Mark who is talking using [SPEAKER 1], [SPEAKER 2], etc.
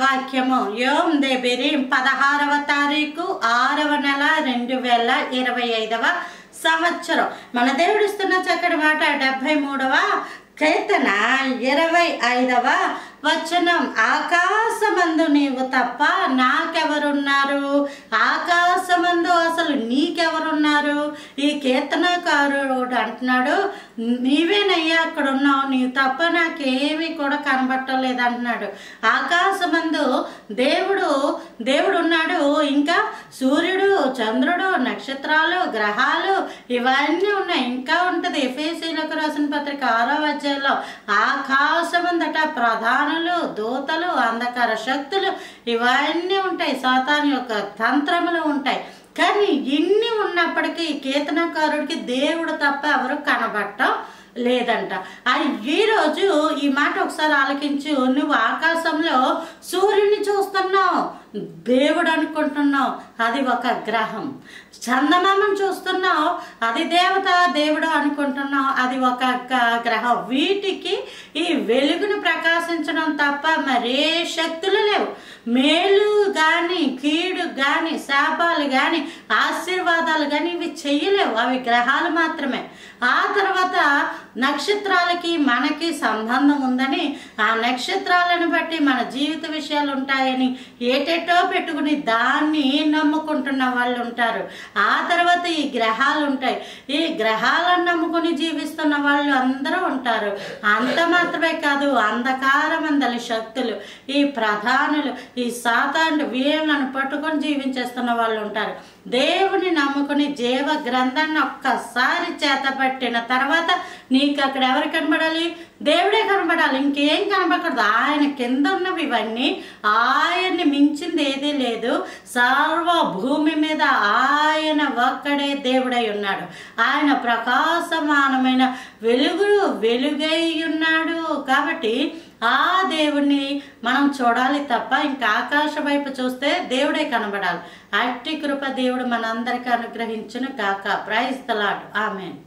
[SPEAKER 1] వాక్యము యోమ్ దేబిరిం 16వ తారీఖు 6వ నెల 2025వ సంవత్సరం. మన దేవుడు ఇస్తున్న చక్కటి మాట 73వ కీర్తన 25వ వచనం. ఆకాశమందు నీవు తప్ప నాకెవరున్నారు? ఆకాశమందు అసలు నీకెవరున్నారు? ఈ కీర్తనకారుడు అంటున్నాడు, నీవేనయ్యా అక్కడ ఉన్నావు, నీవు తప్ప నాకేమీ కూడా కనబట్టలేదు అంటున్నాడు. ఆకాశమందు దేవుడు ఉన్నాడు. ఇంకా సూర్యుడు, చంద్రుడు, నక్షత్రాలు, గ్రహాలు ఇవన్నీ ఉన్నాయి. ఇంకా ఉంటుంది. ఎఫెసీయులకు రాసిన పత్రిక 6వ అధ్యాయంలో ఆకాశమందట ప్రధానులు, దూతలు, అంధకార శక్తులు ఇవన్నీ ఉంటాయి. సాతాను యొక్క తంత్రములు ఉంటాయి. కానీ ఇన్ని ఉన్నప్పటికీ కీర్తనకారుడికి దేవుడు తప్ప ఎవరు కనబడటం లేదంట. ఈరోజు ఈ మాట ఒకసారి ఆలకించు. నువ్వు ఆకాశంలో సూర్యుని చూస్తున్నావు, దేవుడు అనుకుంటున్నావు, అది ఒక గ్రహం. చందమామను చూస్తున్నావు, అది దేవుడు అనుకుంటున్నావు, అది ఒక గ్రహం. వీటికి ఈ వెలుగును ప్రకాశించడం తప్ప మరే శక్తులు లేవు. మేలు కానీ, కీడు కానీ, శాపాలు కానీ, ఆశీర్వాదాలు కానీ ఇవి చెయ్యలేవు. అవి గ్రహాలు మాత్రమే. ఆ తర్వాత నక్షత్రాలకి మనకి సంబంధం ఉందని, ఆ నక్షత్రాలను బట్టి మన జీవిత విషయాలు ఉంటాయని ఏటేటో పెట్టుకుని దాన్ని నమ్ముకుంటున్న వాళ్ళు ఉంటారు. ఆ తర్వాత ఈ గ్రహాలు ఉంటాయి. ఈ గ్రహాలను నమ్ముకుని జీవిస్తున్న వాళ్ళు అందరూ ఉంటారు. అంత మాత్రమే కాదు, అంధకారమందలి శక్తులు, ఈ ప్రధానులు, ఈ సాతాను వీళ్ళను పట్టుకొని జీవించేస్తున్న వాళ్ళు ఉంటారు. దేవుని నమ్ముకుని జీవ గ్రంథాన్ని ఒక్కసారి చేతపట్టిన తర్వాత నీకు అక్కడ ఎవరు కనబడాలి? దేవుడే కనబడాలి. ఇంకేం కనబడకూడదు. ఆయన కింద ఉన్నవి ఇవన్నీ, ఆయన్ని మించింది ఏదీ లేదు. సర్వ భూమి మీద ఆయన ఒక్కడే దేవుడై ఉన్నాడు. ఆయన ప్రకాశమానమైన వెలుగై ఉన్నాడు. కాబట్టి ఆ దేవుణ్ణి మనం చూడాలి తప్ప ఇంకా ఆకాశం వైపు చూస్తే దేవుడే కనబడాలి. అట్టి కృప దేవుడు మనందరికీ అనుగ్రహించును గాక. Praise the Lord. ఆమేన్.